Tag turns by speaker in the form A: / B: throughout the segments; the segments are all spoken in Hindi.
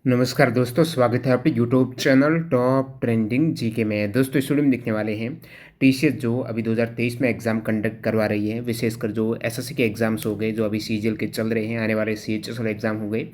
A: नमस्कार दोस्तों, स्वागत है आपके YouTube channel top trending GK में। दोस्तों इस वीडियो में दिखने वाले हैं टीसीएस जो अभी 2023 में एग्ज़ाम कंडक्ट करवा रही है, विशेषकर जो एसएससी के एग्ज़ाम्स हो गए, जो अभी सीजीएल के चल रहे हैं, आने वाले सीएचएस वाले एग्ज़ाम हो गए।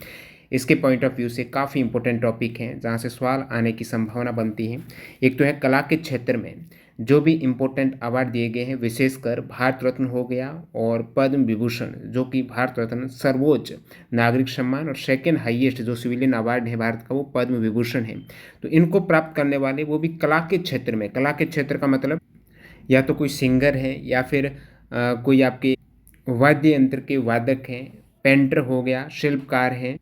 A: इसके पॉइंट ऑफ व्यू से काफ़ी इंपॉर्टेंट टॉपिक हैं जहाँ से सवाल आने की संभावना बनती है। एक तो है कला के क्षेत्र में जो भी इम्पोर्टेंट अवार्ड दिए गए हैं, विशेषकर भारत रत्न हो गया और पद्म विभूषण, जो कि भारत रत्न सर्वोच्च नागरिक सम्मान और सेकेंड हाईएस्ट जो सिविलियन अवार्ड है भारत का, वो पद्म विभूषण है। तो इनको प्राप्त करने वाले वो भी कला के क्षेत्र में, कला के क्षेत्र का मतलब या तो कोई सिंगर है या फिर कोई आपके वाद्य यंत्र के वादक हैं, पेंटर हो गया, शिल्पकार हैं,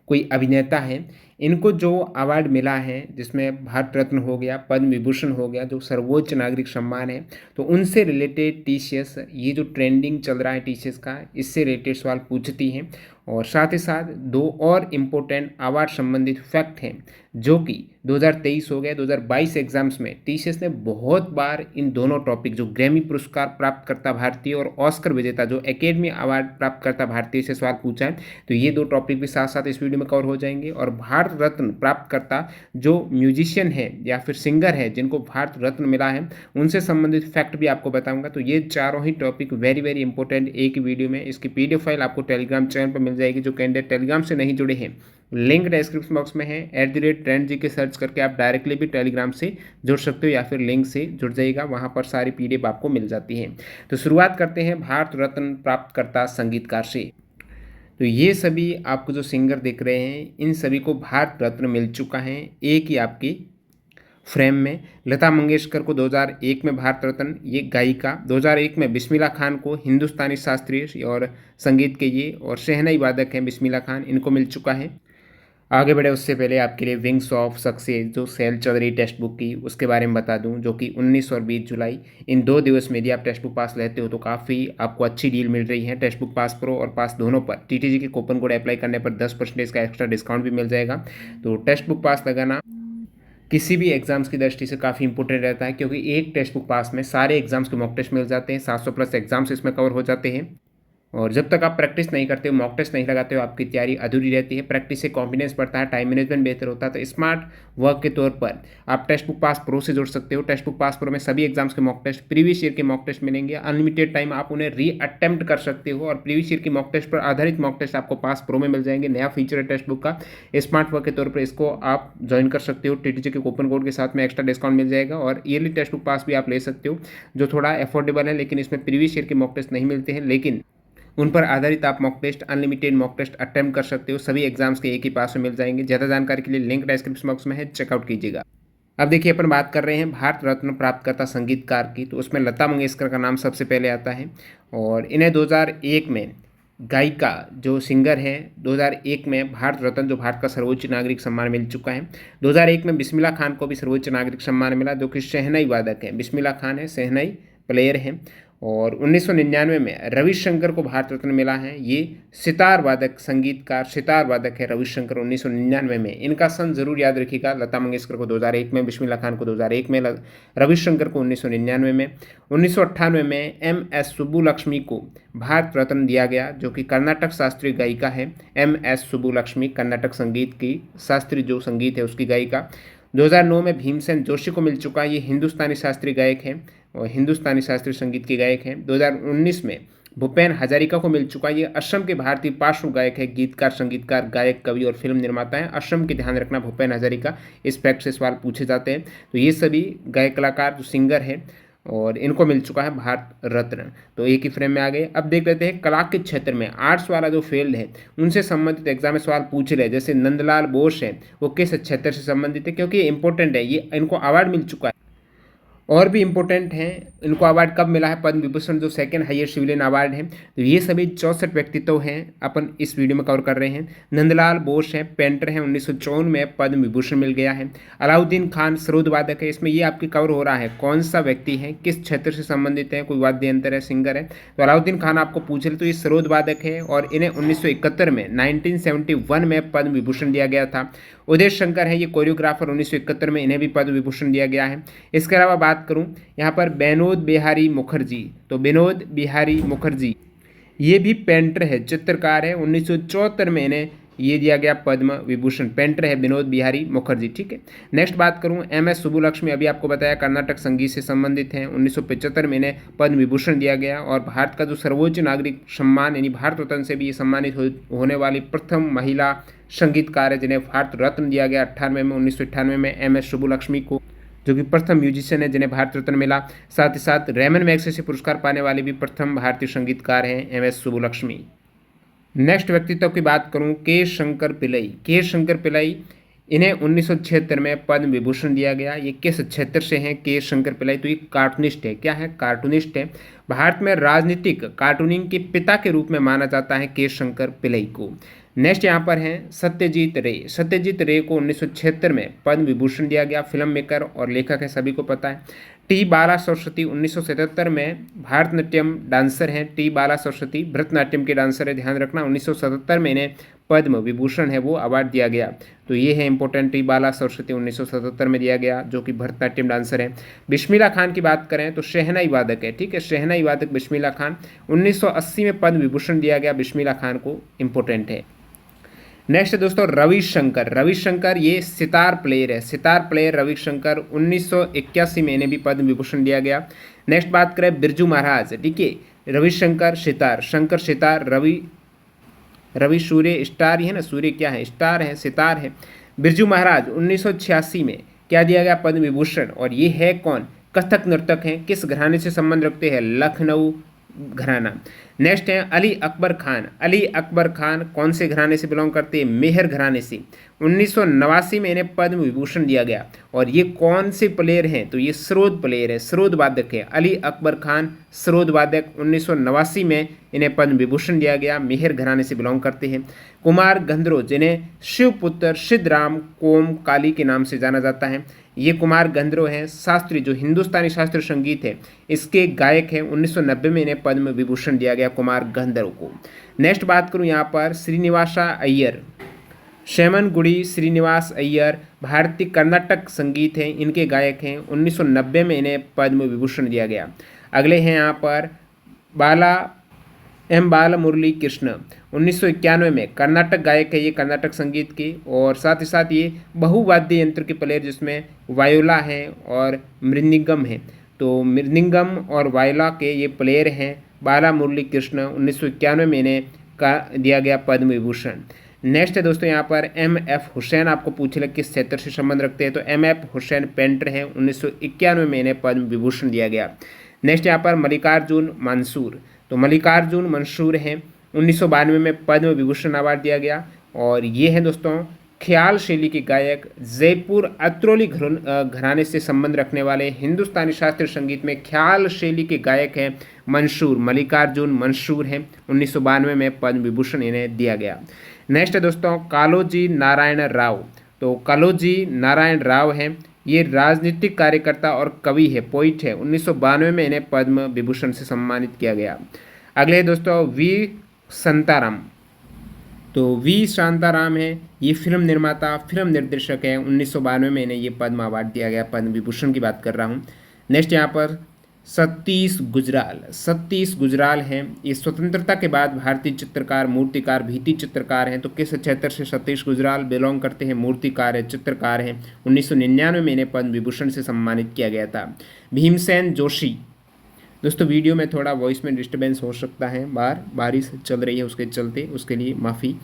A: कोई अभिनेता है, इनको जो अवार्ड मिला है जिसमें भारत रत्न हो गया, पद्म विभूषण हो गया जो सर्वोच्च नागरिक सम्मान है, तो उनसे रिलेटेड टीसीएस ये जो ट्रेंडिंग चल रहा है टीसीएस का, इससे रिलेटेड सवाल पूछती है। और साथ ही साथ दो और इम्पोर्टेंट अवार्ड संबंधित फैक्ट हैं जो कि 2023 हो गया, 2022 एग्जाम्स में टीसीएस ने बहुत बार इन दोनों टॉपिक, जो ग्रैमी पुरस्कार प्राप्त करता भारतीय और ऑस्कर विजेता जो एकेडमी अवार्ड प्राप्त करता भारतीय, से सवाल पूछा है। तो ये दो टॉपिक भी साथ साथ इस वीडियो में कवर हो जाएंगे। और भारत रत्न प्राप्त करता जो म्यूजिशियन है या फिर सिंगर है जिनको भारत रत्न मिला है, उनसे संबंधित फैक्ट भी आपको बताऊंगा। तो ये चारों ही टॉपिक वेरी वेरी इंपॉर्टेंट एक ही वीडियो में। इसकी पीडीएफ फाइल आपको टेलीग्राम चैनल पर मिल जाएगी। जो कैंडिडेट टेलीग्राम से नहीं जुड़े हैं, लिंक डिस्क्रिप्शन बॉक्स में है। @trendg के सर्च करके आप डायरेक्टली भी टेलीग्राम से जुड़ सकते हो या फिर लिंक से जुड़ जाइएगा, वहाँ पर सारी पीडीएफ आपको मिल जाती है। तो शुरुआत करते हैं भारत रत्न प्राप्त करता संगीतकार से। तो ये सभी आपको जो सिंगर दिख रहे हैं, इन सभी को भारत रत्न मिल चुका है एक ही आपकी फ्रेम में। लता मंगेशकर को 2001 में भारत रत्न, ये गायिका। 2001 में बिस्मिल्लाह खान को हिंदुस्तानी शास्त्रीय और संगीत के ये और शहनाई वादक हैं बिस्मिल्लाह खान, इनको मिल चुका है। आगे बढ़े उससे पहले आपके लिए विंग्स ऑफ सक्सेस जो सेल चल रही टेक्स्ट बुक की, उसके बारे में बता दूं, जो कि 19 और 20 जुलाई इन 2 दिवस में यदि आप टेक्स्ट बुक पास लेते हो तो काफ़ी आपको अच्छी डील मिल रही है। टेक्स्ट बुक पास प्रो और पास दोनों पर टीटीजी के कूपन कोड अप्लाई करने पर 10% का एक्स्ट्रा डिस्काउंट भी मिल जाएगा। तो टेक्स्ट बुक पास लगाना किसी भी एग्जाम्स की दृष्टि से काफ़ी इंपॉर्टेंट रहता है, क्योंकि एक टेक्स्ट बुक पास में सारे एग्जाम्स के मॉक टेस्ट मिल जाते हैं। 700 प्लस एग्जाम्स इसमें कवर हो जाते हैं। और जब तक आप प्रैक्टिस नहीं करते हो, मॉक टेस्ट नहीं लगाते हो, आपकी तैयारी अधूरी रहती है। प्रैक्टिस से कॉन्फिडेंस बढ़ता है, टाइम मैनेजमेंट बेहतर होता है। तो स्मार्ट वर्क के तौर पर आप टेक्स्ट बुक पास प्रो से जुड़ सकते हो। टेक्स्ट बुक पास प्रो में सभी एग्जाम्स के मॉक टेस्ट, प्रीवियस ईयर के मॉक टेस्ट मिलेंगे। अनलिमिटेड टाइम आप उन्हें री अटेम्प्ट कर सकते हो और प्रीवियस ईयर की मॉक टेस्ट पर आधारित मॉक टेस्ट आपको पास प्रो में मिल जाएंगे। नया फीचर है टेक्स्ट बुक का। स्मार्ट वर्क के तौर पर इसको आप ज्वाइन कर सकते हो। टीटीजी के कूपन कोड के साथ में एक्स्ट्रा डिस्काउंट मिल जाएगा और ईयरली टेक्स्ट बुक पास भी आप ले सकते हो, जो थोड़ा अफोर्डेबल है। लेकिन इसमें प्रीवियस ईयर के मॉक टेस्ट नहीं मिलते हैं, लेकिन उन पर आधारित आप mock test, unlimited mock test attempt कर सकते हो। सभी एग्जाम्स के एक ही पास में मिल जाएंगे। ज़्यादा जानकारी के लिए लिंक डिस्क्रिप्शन बॉक्स में है, चेकआउट कीजिएगा। अब देखिए, अपन बात कर रहे हैं भारत रत्न प्राप्त करता संगीतकार की, तो उसमें लता मंगेशकर का नाम सबसे पहले आता है। और इन्हें 2001 में गायिका जो सिंगर है, 2001 में भारत रत्न जो भारत का सर्वोच्च नागरिक सम्मान मिल चुका है। 2001 में बिस्मिल्लाह खान को भी सर्वोच्च नागरिक सम्मान मिला, जो कि शहनाई वादक है। बिस्मिल्लाह खान है, शहनाई प्लेयर हैं। और 1999 में रविशंकर को भारत रत्न मिला है। ये सितार वादक, संगीतकार, सितार वादक है रविशंकर, 1999 में। इनका सन जरूर याद रखिएगा। लता मंगेशकर को 2001 में, बिस्मिल्लाह खान को 2001 में, रविशंकर को 1999 में। 1998 में MS सुब्बुलक्ष्मी को भारत रत्न दिया गया, जो कि कर्नाटक शास्त्रीय गायिका है। MS सुब्बुलक्ष्मी कर्नाटक संगीत की, शास्त्रीय जो संगीत है उसकी गायिका। 2009 में भीमसेन जोशी को मिल चुका है। ये हिंदुस्तानी शास्त्रीय गायक हैं और हिंदुस्तानी शास्त्रीय संगीत के गायक हैं। 2019 में भूपेन हजारिका को मिल चुका है। ये असम के भारतीय पार्श्व गायक है, गीतकार, संगीतकार, गायक, कवि और फिल्म निर्माता हैं। असम की ध्यान रखना, भूपेन हजारिका, इस फैक्ट से सवाल पूछे जाते हैं। तो ये सभी गायक, कलाकार, जो सिंगर हैं, और इनको मिल चुका है भारत रत्न। तो एक ही फ्रेम में आ गए। अब देख लेते हैं कला के क्षेत्र में आर्ट्स वाला जो फील्ड है, उनसे संबंधित एग्जाम में सवाल पूछ रहे हैं। जैसे नंदलाल बोस है, वो किस क्षेत्र से संबंधित है, क्योंकि ये इंपॉर्टेंट है। ये इनको अवार्ड मिल चुका है। और भी इम्पोर्टेंट हैं, इनको अवार्ड कब मिला है, पद्म विभूषण जो सेकंड हाईएस्ट सिविलियन अवार्ड है। तो ये सभी 64 व्यक्तित्व हैं अपन इस वीडियो में कवर कर रहे हैं। नंदलाल बोस हैं, पेंटर हैं, 1954 में पद्म विभूषण मिल गया है। अलाउद्दीन खान सरोद वादक है। इसमें ये आपके कवर हो रहा है कौन सा व्यक्ति है, किस क्षेत्र से संबंधित है, कोई वाद्य यंत्र है, सिंगर है। तो अलाउद्दीन खान आपको पूछ रहे तो ये सरोद वादक है और इन्हें 1971 में 1971 में पद्म विभूषण दिया गया था। उदय शंकर है, ये कोरियोग्राफर, 1971 में इन्हें भी पद्म विभूषण दिया गया है। इसके अलावा बात करूं यहाँ पर विनोद बिहारी मुखर्जी, तो विनोद बिहारी मुखर्जी ये भी पेंटर है, चित्रकार है। 1974 में इन्हें ये दिया गया पद्म विभूषण। पेंटर है विनोद बिहारी मुखर्जी। ठीक है, नेक्स्ट बात करूं MS सुब्बुलक्ष्मी, अभी आपको बताया कर्नाटक संगीत से संबंधित हैं। 1975 में इन्हें पद्म विभूषण दिया गया और भारत का जो सर्वोच्च नागरिक सम्मान यानी भारत रत्न से भी ये सम्मानित होने वाली प्रथम महिला संगीतकार है जिन्हें भारत रत्न दिया गया 1998 में MS सुब्बुलक्ष्मी को, जो कि प्रथम म्यूजिशियन है जिन्हें भारत रत्न मिला। साथ ही साथ रेमन मैग्सेसे पुरस्कार पाने वाले भी प्रथम भारतीय संगीतकार हैं MS सुब्बुलक्ष्मी। नेक्स्ट व्यक्तित्व की बात करूं, के शंकर पिल्लई। के शंकर पिल्लई, इन्हें 1976 में पद्म विभूषण दिया गया। ये किस क्षेत्र से हैं के शंकर पिल्लई? तो ये कार्टूनिस्ट है। क्या है? कार्टूनिस्ट है। भारत में राजनीतिक कार्टूनिंग के पिता के रूप में माना जाता है के शंकर पिल्लई को। नेक्स्ट यहाँ पर हैं सत्यजीत रे। सत्यजीत रे को 1976 में पद्म विभूषण दिया गया। फिल्म मेकर और लेखक है, सभी को पता है। टी बाला सरस्वती 1977 में भारतनाट्यम डांसर हैं। टी बाला सरस्वती भरतनाट्यम के डांसर है, ध्यान रखना। 1977 में इन्हें पद्म विभूषण है वो अवार्ड दिया गया। तो ये है इंपॉर्टेंट, टी बाला सरस्वती 1977 में दिया गया, जो कि भरतनाट्यम डांसर है। बिस्मिल्लाह खान की बात करें तो शहनाई वादक है। ठीक है, शहनाई वादक बिस्मिल्लाह खान, 1980 में पद्म विभूषण दिया गया बिस्मिल्लाह खान को, इंपॉर्टेंट है। नेक्स्ट दोस्तों रविशंकर। रविशंकर ये सितार प्लेयर है। सितार प्लेयर रविशंकर, 1981 में इन्हें भी पद्म विभूषण दिया गया। नेक्स्ट बात करें बिरजू महाराज। ठीक है, रविशंकर सितार, शंकर सितार, रवि सूर्य स्टार, ही है ना, सूर्य क्या है? स्टार है, सितार है। बिरजू महाराज 1986 में क्या दिया गया? पद्म विभूषण। और ये है कौन? कथक नर्तक हैं। किस घराने से संबंध रखते हैं? लखनऊ घराना। नेक्स्ट है अली अकबर खान। अली अकबर खान कौन से घराने से बिलोंग करते हैं? मेहर घराने से। 1989 में इन्हें पद्म विभूषण दिया गया। और ये कौन से प्लेयर हैं? तो ये सरोद प्लेयर है, सरोद वादक है। अली अकबर खान सरोद वादक, 1989 में इन्हें पद्म विभूषण दिया गया, मेहर घराने से बिलोंग करते हैं। कुमार गंधर्व, जिन्हें शिवपुत्र सिद्धराम कोम काली के नाम से जाना जाता है, ये कुमार गंधर्व हैं। शास्त्रीय, जो हिंदुस्तानी शास्त्रीय संगीत है इसके गायक हैं। 1990 में इन्हें पद्म विभूषण दिया गया कुमार गंधर्व को। नेक्स्ट बात करूं यहाँ पर श्रीनिवासा अय्यर। शेमनगुड़ी श्रीनिवास अय्यर भारतीय कर्नाटक संगीत हैं, इनके गायक हैं। 1990 में इन्हें पद्म विभूषण दिया गया। अगले हैं यहाँ पर बाला मुरली कृष्ण, 1991 में कर्नाटक गायक है ये, कर्नाटक संगीत के। और साथ ही साथ ये बहुवाद्य यंत्र के प्लेयर, जिसमें वायोला है और मृदंगम है। तो मृदंगम और वायोला के ये प्लेयर हैं बाला मुरली कृष्ण। 1991 में इन्हें का दिया गया पद्म विभूषण। नेक्स्ट है दोस्तों यहाँ पर MF हुसैन। आपको पूछ ले किस क्षेत्र से संबंध रखते हैं? तो MF हुसैन पेंटर हैं। 1991 में इन्हें पद्म विभूषण दिया गया। नेक्स्ट यहाँ पर मल्लिकार्जुन मंसूर। तो मल्लिकार्जुन मंसूर हैं, 1992 में पद्म विभूषण अवार्ड दिया गया। और ये हैं दोस्तों ख्याल शैली के गायक, जयपुर अत्रौली घराने से संबंध रखने वाले हिंदुस्तानी शास्त्रीय संगीत में ख्याल शैली के गायक हैं मंसूर, मल्लिकार्जुन मंसूर हैं। 1992 में पद्म विभूषण इन्हें दिया गया। नेक्स्ट है दोस्तों कालोजी नारायण राव। तो कालोजी नारायण राव हैं, ये राजनीतिक कार्यकर्ता और कवि है, पोइट है। 1992 में इन्हें पद्म विभूषण से सम्मानित किया गया। अगले दोस्तों वी शांताराम। तो वी शांताराम है, ये फिल्म निर्माता, फिल्म निर्देशक है। 1992 में इन्हें ये पद्म अवार्ड दिया गया, पद्म विभूषण की बात कर रहा हूँ। नेक्स्ट यहाँ पर सतीश गुजराल। सतीश गुजराल हैं, ये स्वतंत्रता के बाद भारतीय चित्रकार, मूर्तिकार, भित्ति चित्रकार हैं। तो किस क्षेत्र से सतीश गुजराल बिलोंग करते हैं? मूर्तिकार है, चित्रकार हैं। 1999 में इन्हें पद्म विभूषण से सम्मानित किया गया था। भीमसेन जोशी। दोस्तों वीडियो में थोड़ा वॉइस में डिस्टर्बेंस हो सकता है, बारिश चल रही है उसके चलते, उसके लिए माफ़ी।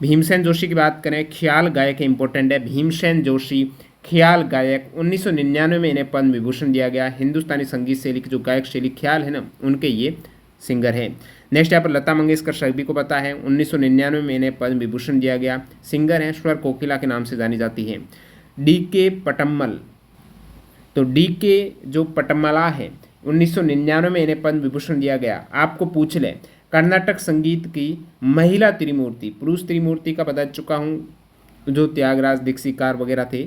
A: भीमसेन जोशी की बात करें, ख्याल गायक है, इंपॉर्टेंट है। भीमसेन जोशी ख्याल गायक, 1999 में इन्हें पद्म विभूषण दिया गया। हिंदुस्तानी संगीत शैली की जो गायक शैली ख्याल है ना, उनके ये सिंगर हैं। नेक्स्ट यहाँ पर लता मंगेशकर, सभी को पता है, 1999 में इन्हें पद्म विभूषण दिया गया। सिंगर हैं, स्वर कोकिला के नाम से जानी जाती हैं। DK पटम्मल। तो DK जो पटम्मला है, 1999 में इन्हें पद्म विभूषण दिया गया। आपको पूछ लें कर्नाटक संगीत की महिला त्रिमूर्ति, पुरुष त्रिमूर्ति का बता चुका हूँ, जो त्यागराज दीक्षिकार वगैरह थे,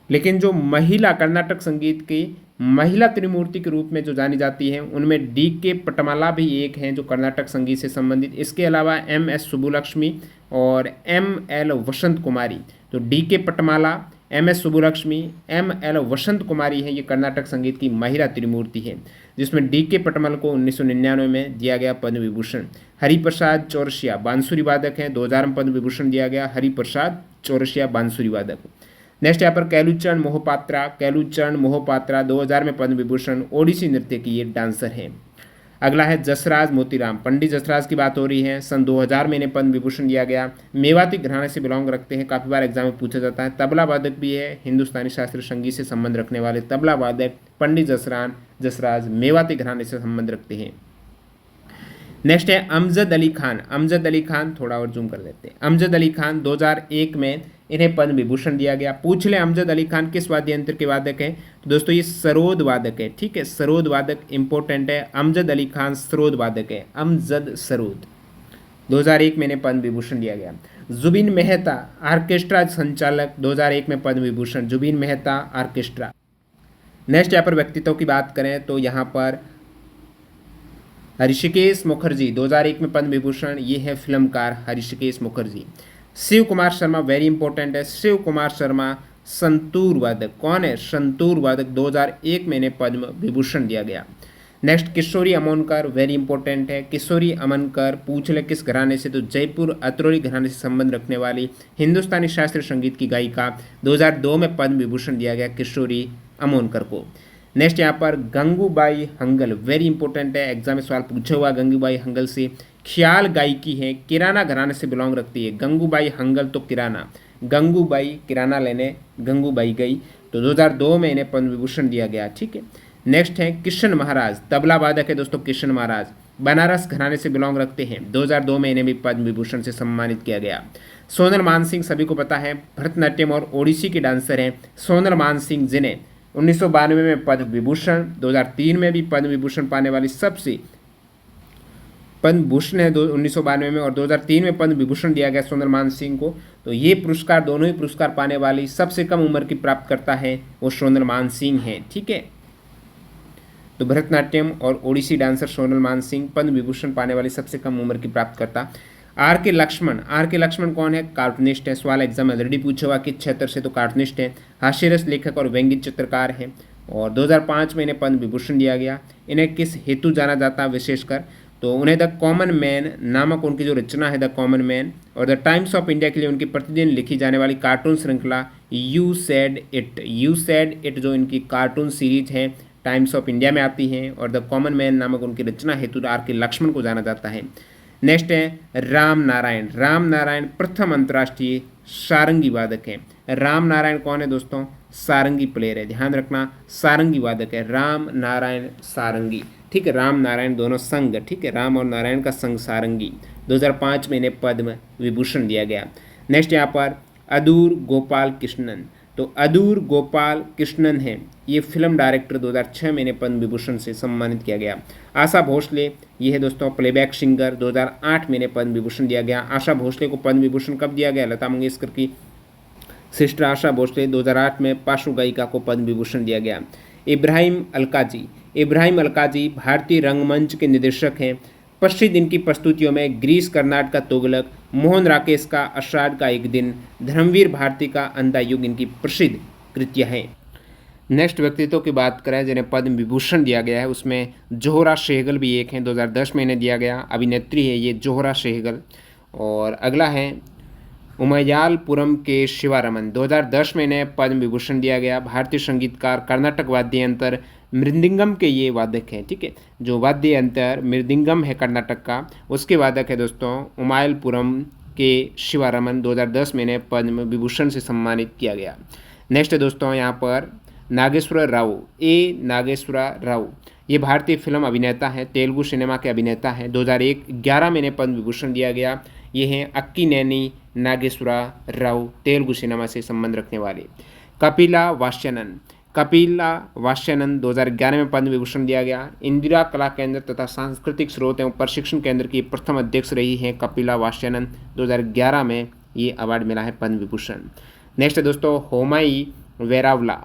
A: लेकिन जो महिला कर्नाटक संगीत की महिला त्रिमूर्ति के रूप में जो जानी जाती हैं, उनमें DK पटमाला भी एक हैं जो कर्नाटक संगीत से संबंधित। इसके अलावा MS सुब्बुलक्ष्मी और ML वसंत कुमारी। तो DK पटमाला, MS सुब्बुलक्ष्मी, ML वसंत कुमारी है, ये कर्नाटक संगीत की महिला त्रिमूर्ति है, जिसमें DK पटमल को 1999 में दिया गया पद्म विभूषण। हरिप्रसाद चौरसिया बांसुरी वादक हैं, 2000 में पद्म विभूषण दिया गया हरिप्रसाद चौरसिया बांसुरी वादक। नेक्स्ट यहाँ पर कैलूचरण मोहपात्रा 2000 में पद्म विभूषण, ओडिसी नृत्य की ये डांसर हैं। अगला है जसराज मोतीराम, पंडित जसराज की बात हो रही है, सन 2000 में इन्हें पद्म विभूषण दिया गया। मेवाती घराने से बिलोंग रखते हैं, काफ़ी बार एग्जाम में पूछा जाता है। तबला वादक भी है, हिंदुस्तानी शास्त्रीय संगीत से संबंध रखने वाले तबला वादक पंडित जसराज मेवाती घराने से संबंध रखते हैं। नेक्स्ट है अमजद अली खान थोड़ा और जूम कर देते हैं। अमजद अली खान 2001 में इन्हें पद्म विभूषण दिया गया। पूछ ले अमजद अली खान किस वाद्य यंत्र के वादक हैं, तो दोस्तों ये सरोद वादक है, ठीक है, सरोद वादक इंपॉर्टेंट है। अमजद अली खान सरोद वादक है, अमजद सरोद। 2001 में इन्हें पद्म विभूषण दिया गया। जुबिन मेहता आर्केस्ट्रा संचालक, 2001 में पद्म विभूषण, जुबिन मेहता आर्केस्ट्रा। नेक्स्ट यहाँ पर व्यक्तित्व की बात करें तो यहाँ पर ऋषिकेश मुखर्जी 2001 में पद्म विभूषण, ये है फिल्मकार ऋषिकेश मुखर्जी। शिव कुमार शर्मा वेरी इंपॉर्टेंट है, शिव कुमार शर्मा संतूर वादक, कौन है, संतूर वादक, 2001 में इन्हें पद्म विभूषण दिया गया। नेक्स्ट किशोरी अमोनकर वेरी इंपॉर्टेंट है, किशोरी अमनकर पूछ ले किस घराने से, तो जयपुर अतरौली घराने से संबंध रखने वाली हिंदुस्तानी शास्त्रीय संगीत की गायिका, 2002 में पद्म विभूषण दिया गया किशोरी अमोनकर को। नेक्स्ट यहाँ पर गंगूबाई हंगल वेरी इंपॉर्टेंट है, एग्जाम में सवाल पूछा हुआ गंगूबाई हंगल से। ख्याल गायकी है, किराना घराने से बिलोंग रखती है, गंगूबाई हंगल तो किराना, गंगूबाई किराना लेने गंगूबाई गई, तो 2002 में इन्हें पद्म विभूषण दिया गया, ठीक है। नेक्स्ट है किशन महाराज, तबला वादक है दोस्तों किशन महाराज, बनारस घराने से बिलोंग रखते हैं, 2002 में इन्हें भी पद्म विभूषण से सम्मानित किया गया। सोनल मानसिंह सभी को पता है, भरतनाट्यम और ओडिसी के डांसर हैं सोनल मानसिंह, जिन्हें 1992 में पद्म विभूषण, 2003 में भी पद्म विभूषण पाने वाली सबसे पद्म भूषण है 1992 में, और 2003 में पद्म विभूषण दिया गया सोनल मानसिंह को। तो ये पुरस्कार, दोनों ही पुरस्कार पाने वाली सबसे कम उम्र की प्राप्त करता है वो सोनल मानसिंह है, ठीक है। तो भरतनाट्यम और ओडिसी डांसर सोनल मानसिंह पद्म विभूषण पाने वाली सबसे कम उम्र की प्राप्त करता। आर के लक्ष्मण कौन है, कार्टूनिस्ट है, सवाल एग्जाम में ऑलरेडी पूछा हुआ किस क्षेत्र से, तो कार्टूनिस्ट है, हास्यरस लेखक और व्यंग्य चित्रकार है, और 2005 में इन्हें पद्म विभूषण दिया गया। इन्हें किस हेतु जाना जाता है विशेषकर, तो उन्हें द कॉमन मैन नामक उनकी जो रचना है द कॉमन मैन, और द टाइम्स ऑफ इंडिया के लिए उनकी प्रतिदिन लिखी जाने वाली कार्टून श्रृंखला यू सेड इट जो इनकी कार्टून सीरीज है टाइम्स ऑफ इंडिया में आती हैं, और द कॉमन मैन नामक उनकी रचना हेतु आर के लक्ष्मण को जाना जाता है। नेक्स्ट है राम नारायण प्रथम अंतर्राष्ट्रीय सारंगी वादक हैं। राम नारायण कौन है दोस्तों, सारंगी प्लेयर है, ध्यान रखना, सारंगी वादक है राम नारायण सारंगी, ठीक है, राम नारायण दोनों संग, ठीक है, राम और नारायण का संग सारंगी। 2005 में इन्हें पद्म विभूषण दिया गया। नेक्स्ट यहाँ पर अदूर गोपाल कृष्णन, तो अदूर गोपाल कृष्णन है, ये फिल्म डायरेक्टर, 2006 में इन्हें पद्म विभूषण से सम्मानित किया गया। आशा भोसले, ये है दोस्तों प्लेबैक सिंगर, 2008 में इन्हें पद्म विभूषण दिया गया। आशा भोसले को पद्म विभूषण कब दिया गया, लता मंगेशकर की सिस्टर आशा भोसले, 2008 में पार्श्व गायिका को पद्म विभूषण दिया गया। इब्राहिम अलकाजी भारतीय रंगमंच के निर्देशक हैं, प्रसिद्ध इनकी प्रस्तुतियों में ग्रीस कर्नाटक का तुगलक, मोहन राकेश का आषाढ़ का एक दिन, धर्मवीर भारती का अंधा युग इनकी प्रसिद्ध कृतियाँ हैं। नेक्स्ट व्यक्तित्व की बात करें जिन्हें पद्म विभूषण दिया गया है, उसमें जोहरा शेहगल भी एक हैं, 2010 में इन्हें दिया गया, अभिनेत्री है ये जोहरा शेहगल। और अगला है उमयालपुरम के शिवारमन, 2010 में इन्हें पद्म विभूषण दिया गया, भारतीय संगीतकार, कर्नाटक वाद्य यंत्र मृदंगम के ये वादक हैं, ठीक है, जो वाद्य यंत्र मृदंगम है कर्नाटक का, उसके वादक है दोस्तों उमयालपुरम के शिवारमन, 2010 में इन्हें पद्म विभूषण से सम्मानित किया गया। नेक्स्ट है दोस्तों यहाँ पर नागेश्वर राव, ये भारतीय फिल्म अभिनेता हैं, तेलुगु सिनेमा के अभिनेता हैं, 2011 में इन्हें पद्म विभूषण दिया गया। ये हैं अक्कीनेनी नागेश्वर राव, तेलुगु सिनेमा से संबंध रखने वाले। कपिला वात्स्यानंद 2011 में पद्म विभूषण दिया गया। इंदिरा कला केंद्र तथा सांस्कृतिक स्रोत एवं प्रशिक्षण केंद्र की प्रथम अध्यक्ष रही हैं कपिला वात्स्यानंद, 2011 में ये अवार्ड मिला है पद्म विभूषण। नेक्स्ट है दोस्तों होमाई वेरावला,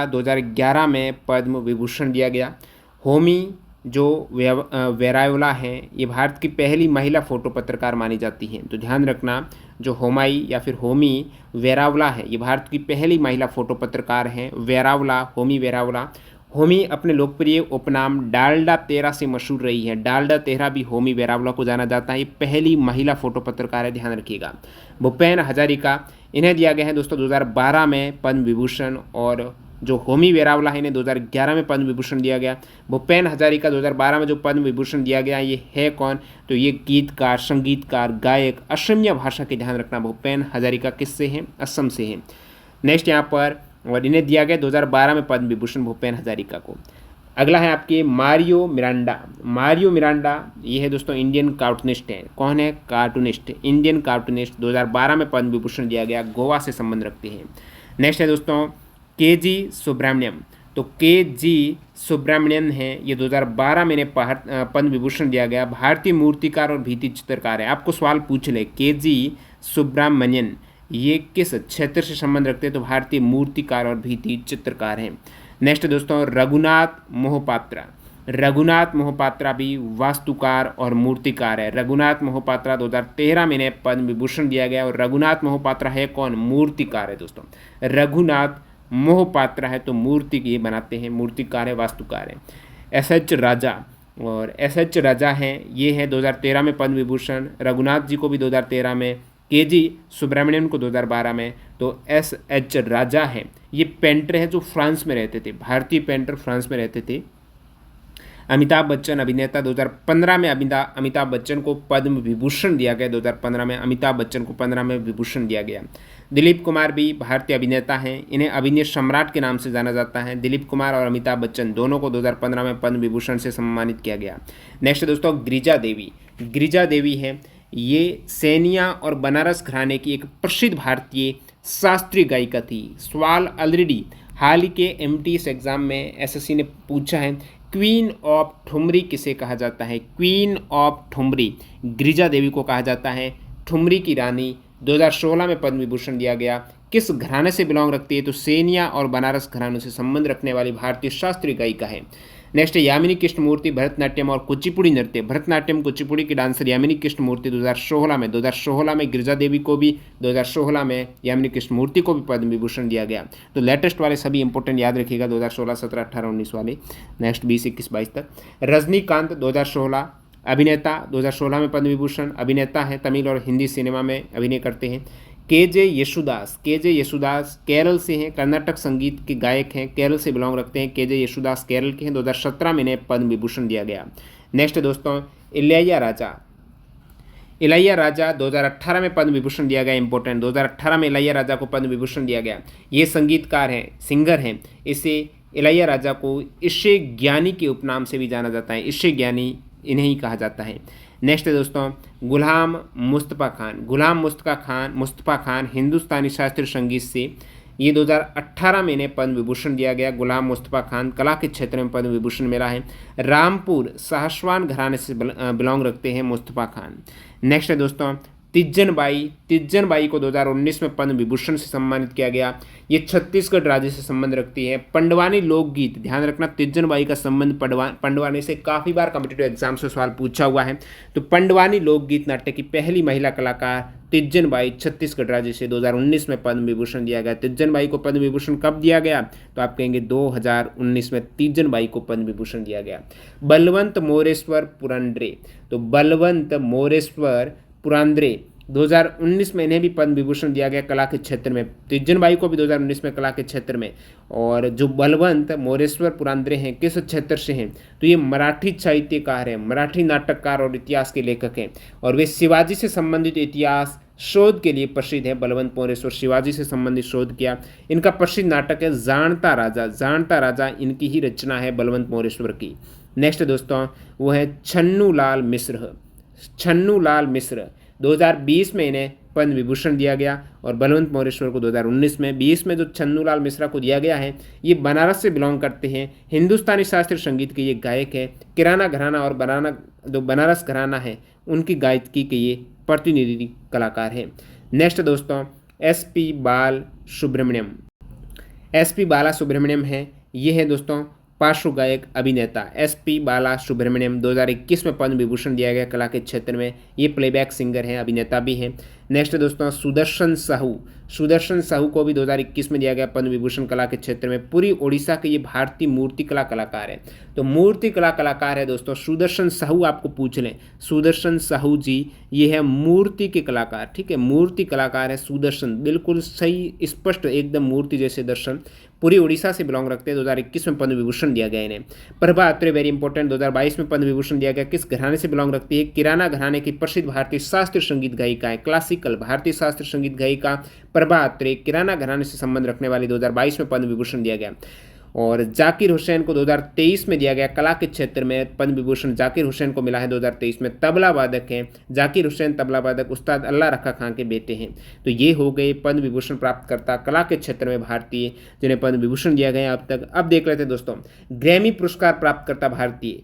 A: 2011 में पद्म विभूषण दिया गया। होमी जो वेरावला हैं ये भारत की पहली महिला फ़ोटो पत्रकार मानी जाती हैं। तो ध्यान रखना, जो होमाई या फिर होमी वेरावला है ये भारत की पहली महिला फ़ोटो पत्रकार हैं। वेरावला, होमी वेरावला। होमी अपने लोकप्रिय उपनाम डालडा तेरा से मशहूर रही है। डालडा तेरा भी होमी वेरावला को जाना जाता है। ये पहली महिला फ़ोटो पत्रकार है, ध्यान रखिएगा। भूपेन हजारिका, इन्हें दिया गया है दोस्तों 2012 में पद्म विभूषण, और जो होमी वेरावला है इन्हें 2011 में पद्म विभूषण दिया गया। भूपेन हजारिका 2012 में जो पद्म विभूषण दिया गया ये है कौन? तो ये गीतकार, संगीतकार, गायक, असमिया भाषा के, ध्यान रखना भूपेन हजारिका किससे हैं? असम से हैं। नेक्स्ट यहाँ पर, और इन्हें दिया गया 2012 में पद्म विभूषण भूपेन हजारिका को। अगला है आपके मारियो मिरांडा। मारियो मिरांडा ये है दोस्तों इंडियन कार्टूनिस्ट है। कौन है? Cartoonist, Indian cartoonist. 2012 में पद्म विभूषण दिया गया, गोवा से संबंध रखते हैं। नेक्स्ट है दोस्तों के.जी. सुब्रमण्यम। तो के.जी. सुब्रमण्यम हैं, ये 2012 में इन्हें पद्म विभूषण दिया गया। भारतीय मूर्तिकार और भित्ति चित्रकार है। आपको सवाल पूछ ले के.जी. सुब्रमण्यन ये किस क्षेत्र से संबंध रखते हैं? तो भारतीय मूर्तिकार और भित्ति चित्रकार हैं। नेक्स्ट दोस्तों रघुनाथ मोहपात्रा। रघुनाथ मोहपात्रा भी वास्तुकार और मूर्तिकार है। रघुनाथ मोहपात्रा 2013 में इन्हें पद्म विभूषण दिया गया, और रघुनाथ मोहपात्रा है कौन? मूर्तिकार है दोस्तों। रघुनाथ मोहपात्रा है तो मूर्ति ये बनाते हैं, मूर्तिकार है, वास्तुकार है। एस.एच. राजा, और एस.एच. राजा हैं, ये है 2013 में पद्म विभूषण। रघुनाथ जी को भी 2013 में, के.जी. सुब्रमण्यम को 2012 में। तो एस.एच. राजा हैं, ये पेंटर हैं जो फ्रांस में रहते थे, भारतीय पेंटर फ्रांस में रहते थे। अमिताभ बच्चन अभिनेता, 2015 में अमिताभ बच्चन को पद्म विभूषण दिया गया। 2015 में अमिताभ बच्चन को 15 में विभूषण दिया गया। दिलीप कुमार भी भारतीय अभिनेता हैं, इन्हें अभिनय सम्राट के नाम से जाना जाता है। दिलीप कुमार और अमिताभ बच्चन दोनों को 2015 में पद्म विभूषण से सम्मानित किया गया। नेक्स्ट दोस्तों गिरिजा देवी। गिरिजा देवी है, ये सैनिया और बनारस घराने की एक प्रसिद्ध भारतीय शास्त्रीय गायिका थी। सवाल ऑलरेडी हाल के एमटीएस एग्जाम में एसएससी ने पूछा है, क्वीन ऑफ ठुमरी किसे कहा जाता है? क्वीन ऑफ ठुमरी गिरिजा देवी को कहा जाता है, ठुमरी की रानी। 2016 में पद्म विभूषण दिया गया। किस घराने से बिलोंग रखती है? तो सैनिया और बनारस घरानों से संबंध रखने वाली भारतीय शास्त्रीय गायिका है। नेक्स्ट है यामिनी कृष्णमूर्ति, भरतनाट्यम और कुचिपुड़ी नृत्य। भरतनाट्यम कुचिपुड़ी की डांसर यामिनी कृष्णमूर्ति 2016 में गिरिजा देवी को भी, 2016 में यामिनी कृष्णमूर्ति को भी पद्म विभूषण दिया गया। तो लेटेस्ट वाले सभी इंपॉर्टेंट याद रखिएगा, 2016, 17, 18, 19 वाले। नेक्स्ट 20, 21, 22 तक। रजनीकांत 2016 अभिनेता, 2016 में पद्म विभूषण। अभिनेता हैं, तमिल और हिंदी सिनेमा में अभिनय करते हैं। के.जे. येशुदास केरल से हैं, कर्नाटक संगीत के गायक हैं, केरल से बिलोंग रखते हैं। के.जे. येशुदास केरल के हैं। 2017 में इन्हें पद्म विभूषण दिया गया। नेक्स्ट दोस्तों इलैया राजा 2018 में पद्म विभूषण दिया गया। इंपॉर्टेंट, 2018 में इलैया राजा को पद्म विभूषण दिया गया। ये संगीतकार हैं, सिंगर हैं। इसे इलैया राजा को ईशे ज्ञानी के उपनाम से भी जाना जाता है। ईशे ज्ञानी इन्हें ही कहा जाता है। नेक्स्ट है दोस्तों गुलाम मुस्तफ़ा खान हिंदुस्तानी शास्त्रीय संगीत से, ये 2018 में इन्हें पद्म विभूषण दिया गया। गुलाम मुस्तफ़ा खान कला के क्षेत्र में पद्म विभूषण मिला है। रामपुर साहसवान घराने से बिलोंग रखते हैं मुस्तफ़ा खान। नेक्स्ट है दोस्तों तिज्जन बाई को 2019 में पद्म विभूषण से सम्मानित किया गया। ये छत्तीसगढ़ राज्य से संबंध रखती है। पंडवानी लोकगीत, ध्यान रखना तिज्जन बाई का संबंध पंडवानी से काफ़ी बार कॉम्पिटिटिव एग्जाम से सवाल पूछा हुआ है। तो पंडवानी लोकगीत नाट्य की पहली महिला कलाकार तिज्जन बाई, छत्तीसगढ़ राज्य से, 2019 में पद्म विभूषण दिया गया। तिज्जन बाई को पद्म विभूषण कब दिया गया? तो आप कहेंगे 2019 में तिज्जन बाई को पद्म विभूषण दिया गया। बलवंत मोरेश्वर पुरंदरे, तो बलवंत मोरेश्वर पुरंदरे 2019 में इन्हें भी पद्म विभूषण दिया गया कला के क्षेत्र में। तिज्जन बाई को भी 2019 में कला के क्षेत्र में। और जो बलवंत मोरेश्वर पुरंदरे हैं किस क्षेत्र से हैं? तो ये मराठी साहित्यकार हैं, मराठी नाटककार और इतिहास के लेखक हैं, और वे शिवाजी से संबंधित इतिहास शोध के लिए प्रसिद्ध है। बलवंत मोरेश्वर शिवाजी से संबंधित शोध किया। इनका प्रसिद्ध नाटक है जानता राजा इनकी ही रचना है बलवंत मोरेश्वर की। नेक्स्ट दोस्तों वो है छन्नू लाल मिश्र 2020 में इन्हें पद्म विभूषण दिया गया, और बलवंत मोरेश्वर को 2019 में। 20 में जो छन्नू लाल मिश्रा को दिया गया है ये बनारस से बिलोंग करते हैं, हिंदुस्तानी शास्त्रीय संगीत के ये गायक हैं। किराना घराना और जो बनारस घराना है उनकी गायकी के ये प्रतिनिधि कलाकार हैं। नेक्स्ट दोस्तों एस पी बाला सुब्रमण्यम है, ये है दोस्तों पार्श्व गायक अभिनेता SP बाला सुब्रमण्यम 2021 में पद्म विभूषण दिया गया कला के क्षेत्र में। ये प्लेबैक सिंगर हैं, अभिनेता भी हैं। नेक्स्ट दोस्तों सुदर्शन साहू को भी 2021 में दिया गया पद्म विभूषण कला के क्षेत्र में। पूरी ओडिशा के ये भारतीय मूर्ति कला कलाकार हैं। तो मूर्ति कला कलाकार है दोस्तों सुदर्शन साहू। आपको पूछ लें सुदर्शन साहू जी, ये है मूर्ति के कलाकार, ठीक है, मूर्ति कलाकार है सुदर्शन, बिल्कुल सही, स्पष्ट एकदम मूर्ति जैसे दर्शन। पूरी उड़ीसा से बिलोंग रखते हैं। 2021 में पद्म विभूषण दिया गया इन्हें। प्रभा अत्रे वेरी इंपॉर्टेंट, 2022 में पद्म विभूषण दिया गया। किस घराने से बिलोंग रखती है? किराना घराने की प्रसिद्ध भारतीय शास्त्रीय संगीत गायिका है, क्लासिकल भारतीय शास्त्रीय संगीत गायिका प्रभा अत्रे किराना घराने से संबंध रखने वाली 2022 में पद्म विभूषण दिया गया। और जाकिर हुसैन को 2023 में दिया गया कला के क्षेत्र में पद्म विभूषण। जाकिर हुसैन को मिला है 2023 में। तबला वादक हैं जाकिर हुसैन, तबला वादक उस्ताद अल्लाह रखा खां के बेटे हैं। तो ये हो गए पद्म विभूषण प्राप्तकर्ता कला के क्षेत्र में भारतीय जिन्हें पद्म विभूषण दिया गया अब तक। अब देख लेते हैं दोस्तों ग्रैमी पुरस्कार प्राप्तकर्ता भारतीय।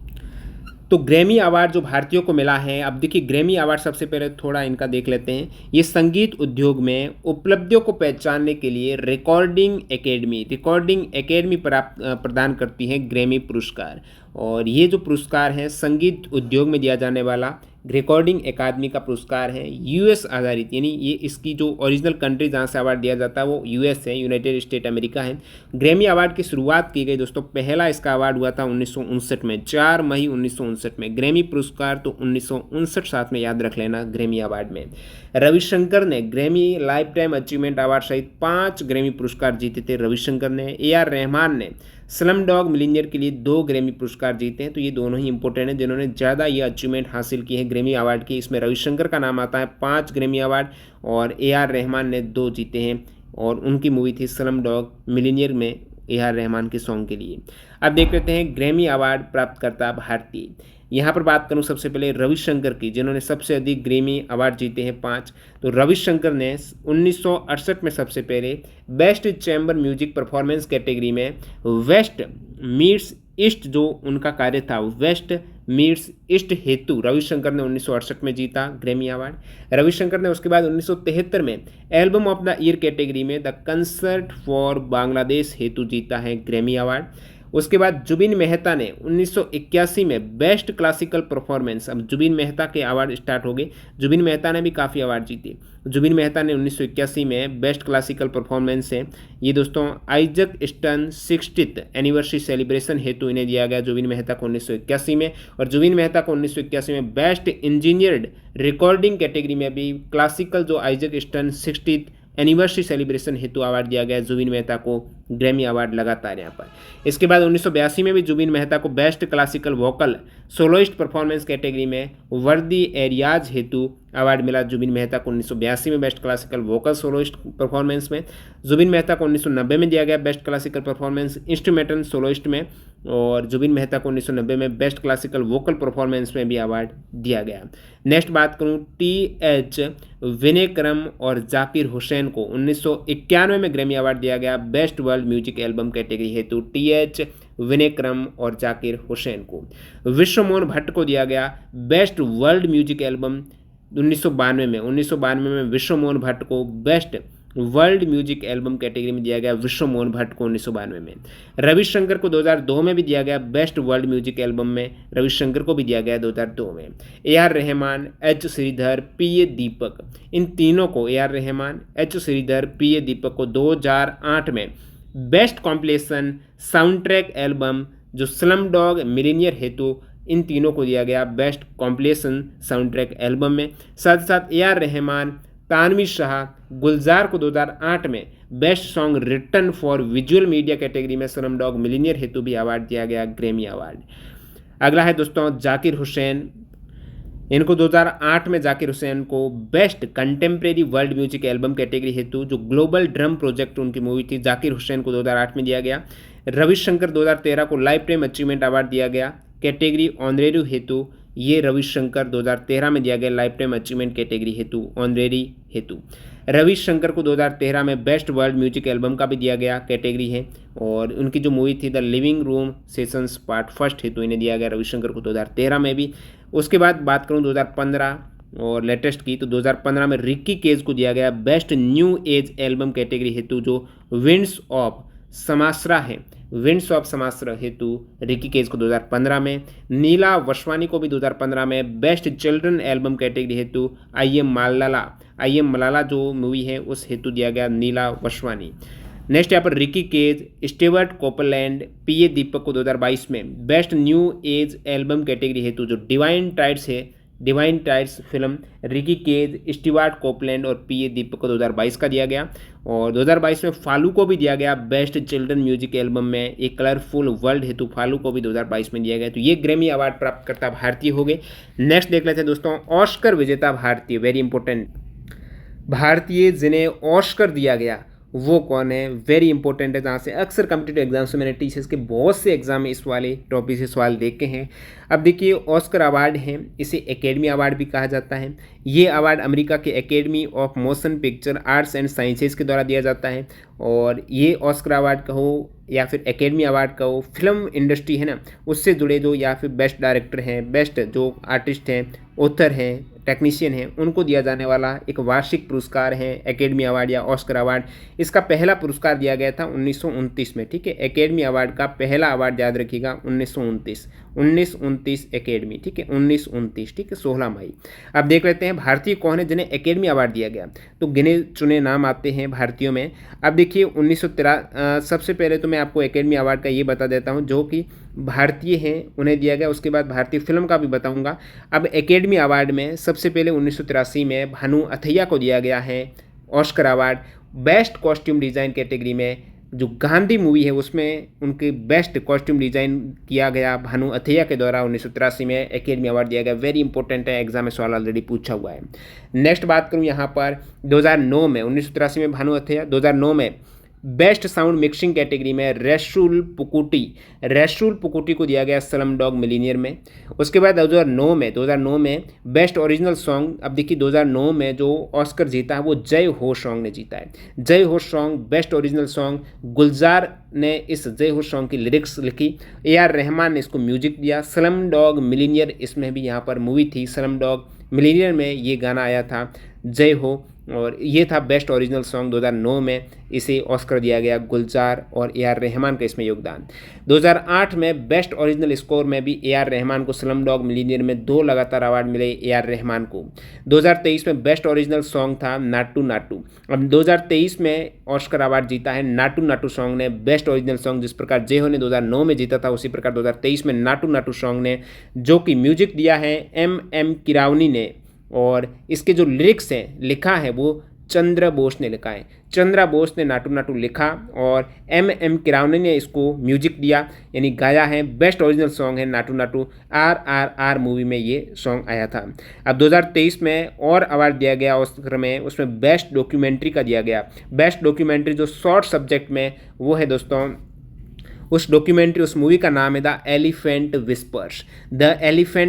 A: तो ग्रैमी अवार्ड जो भारतीयों को मिला है, अब देखिए ग्रैमी अवार्ड सबसे पहले थोड़ा इनका देख लेते हैं। ये संगीत उद्योग में उपलब्धियों को पहचानने के लिए रिकॉर्डिंग एकेडमी प्रदान करती है ग्रैमी पुरस्कार। और ये जो पुरस्कार है संगीत उद्योग में दिया जाने वाला रिकॉर्डिंग अकादमी का पुरस्कार है, यूएस आधारित, यानी ये इसकी जो ओरिजिनल कंट्री जहाँ से अवार्ड दिया जाता है वो यूएस है, यूनाइटेड स्टेट अमेरिका है। ग्रैमी अवार्ड की शुरुआत की गई दोस्तों, पहला इसका अवार्ड हुआ था 1959 में, 4 मई 1959 में। ग्रैमी पुरस्कार तो 1959 साथ में याद रख लेना ग्रैमी अवार्ड में। रविशंकर ने Grammy life time achievement award सहित 5 ग्रैमी पुरस्कार जीते थे रविशंकर ने। AR रहमान ने स्लम डॉग मिलियनेयर के लिए 2 ग्रैमी पुरस्कार जीते हैं। तो ये दोनों ही इंपॉर्टेंट हैं जिन्होंने ज़्यादा ये अचीवमेंट हासिल की है ग्रैमी अवार्ड की। इसमें रविशंकर का नाम आता है 5 ग्रैमी अवार्ड और AR रहमान ने 2 जीते हैं। और उनकी मूवी थी स्लम डॉग मिलियनेयर में AR रहमान के सॉन्ग के लिए। अब देख लेते हैं ग्रैमी अवार्ड प्राप्तकर्ता भारतीय। यहाँ पर बात करूँ सबसे पहले रविशंकर की, जिन्होंने सबसे अधिक ग्रैमी अवार्ड जीते हैं 5। तो रविशंकर ने 1968 में सबसे पहले best chamber music performance category में वेस्ट मीट्स ईस्ट, जो उनका कार्य था वेस्ट मीट्स ईस्ट हेतु रविशंकर ने 1968 में जीता ग्रैमी अवार्ड। रविशंकर ने उसके बाद 1973 में album of the year category में द कंसर्ट फॉर बांग्लादेश हेतु जीता है ग्रैमी अवार्ड। उसके बाद जुबिन मेहता ने 1981 में बेस्ट क्लासिकल परफॉर्मेंस, अब जुबिन मेहता के अवार्ड स्टार्ट हो गए। जुबिन मेहता ने भी काफ़ी अवार्ड जीते। जुबिन मेहता ने 1981 में बेस्ट क्लासिकल परफॉर्मेंस है। ये दोस्तों Isaac stern 60th anniversary celebration हेतु इन्हें दिया गया जुबिन मेहता को 1981 में। और जुबिन मेहता को 1981 में बेस्ट इंजीनियर्ड रिकॉर्डिंग कैटेगरी में भी क्लासिकल जो Isaac stern 60th anniversary celebration हेतु अवार्ड दिया गया जुबिन मेहता को ग्रैमी अवार्ड लगातार यहाँ पर। इसके बाद 1982 में भी जुबिन मेहता को best classical vocal soloist performance category में वर्दी एरियाज हेतु अवार्ड मिला जुबिन मेहता को 1982 में best classical vocal soloist performance में। जुबिन मेहता को 1990 में दिया गया best classical performance instrumental soloist में। और जुबिन मेहता को 1990 में बेस्ट क्लासिकल वोकल परफॉर्मेंस में भी अवार्ड दिया गया। नेक्स्ट बात करूं TH विनयक्रम और जाकिर हुसैन को 1991 में ग्रैमी अवार्ड दिया गया best world music album category हेतु TH विनयक्रम और जाकिर हुसैन को। विश्वमोहन भट्ट को दिया गया बेस्ट वर्ल्ड म्यूजिक एल्बम 1992 में विश्वमोहन भट्ट को best world music album category में दिया गया विश्वमोहन भट्ट को 1992 में। रविशंकर को 2002 में भी दिया गया बेस्ट वर्ल्ड म्यूजिक एल्बम में, रविशंकर को भी दिया गया 2002 में। AR Rahman, H Shridhar, PA दीपक, इन तीनों को AR Rahman, H Shridhar, PA दीपक को 2008 में best compilation sound track album जो स्लम डॉग मिलियनेयर हेतु इन तीनों को दिया गया best compilation sound track album में। साथ ही साथ AR रहमान, तानवी शाह, गुलजार को 2008 में best song written for visual media category में स्लम डॉग मिलियनेयर हेतु भी अवार्ड दिया गया ग्रैमी अवार्ड। अगला है दोस्तों जाकिर हुसैन। इनको 2008 में जाकिर हुसैन को best contemporary world music album category हेतु जो ग्लोबल ड्रम प्रोजेक्ट उनकी मूवी थी जाकिर हुसैन को 2008 में दिया गया। रविशंकर 2013 को लाइफ टाइम अचीवमेंट अवार्ड दिया गया कैटेगरी ऑनरेरी हेतु। ये रविशंकर 2013 में दिया गया लाइफ टाइम अचीवमेंट कैटेगरी हेतु ऑनरेरी हेतु। रविशंकर को 2013 में बेस्ट वर्ल्ड म्यूजिक एल्बम का भी दिया गया कैटेगरी है। और उनकी जो मूवी थी the living room sessions part first हेतु इन्हें दिया गया रविशंकर को 2013 में भी। उसके बाद बात करूं 2015 और लेटेस्ट की, तो 2015 में रिक्की केज को दिया गया best new age album category हेतु जो विंड्स ऑफ समासरा है विंड्स ऑफ समास्त्र हेतु रिकी केज को 2015 में, नीला वशवानी को भी 2015 में बेस्ट चिल्ड्रन एल्बम कैटेगरी हेतु आई एम मलाला जो मूवी है उस हेतु दिया गया नीला वशवानी। नेक्स्ट यहाँ पर रिकी केज, स्टीवर्ट कोपरलैंड, पीए दीपक को 2022 में best new age album category हेतु जो divine tides film Ricky Kej, Stewart Copeland और पीए दीपक को 2022 का दिया गया। और 2022 में फालू को भी दिया गया बेस्ट चिल्ड्रन म्यूजिक एल्बम में एक कलरफुल वर्ल्ड हेतु फालू को भी 2022 में दिया गया। तो ये ग्रैमी अवार्ड प्राप्त करता भारतीय हो गए। नेक्स्ट देख लेते हैं दोस्तों ऑस्कर विजेता भारतीय, वेरी इंपॉर्टेंट भारतीय जिन्हें ऑस्कर दिया गया वो कौन है, वेरी इंपॉर्टेंट है, जहाँ से अक्सर कॉम्पिटिटिव एग्जाम्स में मैंने टीचर्स के बहुत से एग्जाम में इस वाले टॉपिक से सवाल देखे हैं। अब देखिए ऑस्कर अवार्ड है, इसे एकेडमी अवार्ड भी कहा जाता है। ये अवार्ड अमेरिका के academy of motion picture arts and sciences के द्वारा दिया जाता है। और ये ऑस्कर अवार्ड कहो या फिर एकेडमी अवार्ड कहो, फिल्म इंडस्ट्री है ना उससे जुड़े जो या फिर बेस्ट डायरेक्टर हैं, बेस्ट जो आर्टिस्ट हैं, ऑथर हैं, टेक्नीशियन हैं, उनको दिया जाने वाला एक वार्षिक पुरस्कार है एकेडमी अवार्ड या ऑस्कर अवार्ड। इसका पहला पुरस्कार दिया गया था 1929 में, ठीक है। एकेडमी अवार्ड का पहला अवार्ड याद रखिएगा 1929 एकेडमी, ठीक है, 1929, ठीक है, 16 मई। अब देख लेते हैं भारतीय कौन है जिन्हें एकेडमी अवार्ड दिया गया। तो गिने चुने नाम आते हैं भारतीयों में। अब देखिए 1913 सबसे पहले तो मैं आपको एकेडमी अवार्ड का ये बता देता हूँ जो कि भारतीय हैं उन्हें दिया गया, उसके बाद भारतीय फिल्म का भी बताऊंगा। अब एकेडमी अवार्ड में सबसे पहले 1983 में भानु अथैया को दिया गया है Oscar award best costume design category में। जो गांधी मूवी है उसमें उनके बेस्ट कॉस्ट्यूम डिज़ाइन किया गया भानु अथैया के द्वारा 1983 में एकेडमी अवार्ड दिया गया। वेरी इंपॉर्टेंट है, एग्जाम में सवाल ऑलरेडी पूछा हुआ है। नेक्स्ट बात करूँ यहाँ पर 2009 में, 1983 में भानु अथैया, 2009 में बेस्ट साउंड मिक्सिंग कैटेगरी में रसूल पुकुटी को दिया गया स्लम डॉग मिलीनियर में। उसके बाद 2009 में बेस्ट ओरिजिनल सॉन्ग। अब देखिए 2009 में जो ऑस्कर जीता है वो जय हो सॉन्ग ने जीता है। जय हो सॉन्ग बेस्ट ओरिजिनल सॉन्ग, गुलजार ने इस जय हो सॉन्ग की लिरिक्स लिखी, AR रहमान ने इसको म्यूजिक दिया। स्लम डॉग मिलीनियर इसमें भी यहाँ पर मूवी थी, स्लम डॉग मिलीनियर में ये गाना आया था जय हो, और ये था बेस्ट ओरिजिनल सॉन्ग 2009 में। इसे ऑस्कर दिया गया गुलजार और AR रहमान का इसमें योगदान। 2008 में बेस्ट ओरिजिनल स्कोर में भी AR रहमान को स्लम डॉग मिलीनियर में 2 लगातार अवार्ड मिले AR रहमान को। 2023 में बेस्ट ओरिजिनल सॉन्ग था नाटू नाटू। अब 2023 में ऑस्कर अवार्ड जीता है नाटू नाटू सॉन्ग ने बेस्ट ओरिजिनल सॉन्ग। जिस प्रकार जय हो ने 2009 में जीता था उसी प्रकार 2023 में नाटू नाटू सॉन्ग ने, जो कि म्यूजिक दिया है M किरावनी ने, और इसके जो लिरिक्स हैं लिखा है वो चंद्र बोस ने लिखा है। चंद्रा बोस ने नाटू नाटू लिखा और M किरावनी ने इसको म्यूजिक दिया यानी गाया है। बेस्ट ओरिजिनल सॉन्ग है नाटू नाटू, RRR मूवी में ये सॉन्ग आया था। अब 2023 में और अवार्ड दिया गया ऑस्कर में, उसमें बेस्ट डॉक्यूमेंट्री का दिया गया। बेस्ट डॉक्यूमेंट्री जो शॉर्ट सब्जेक्ट में वो है दोस्तों, उस डॉक्यूमेंट्री उस मूवी का नाम है the elephant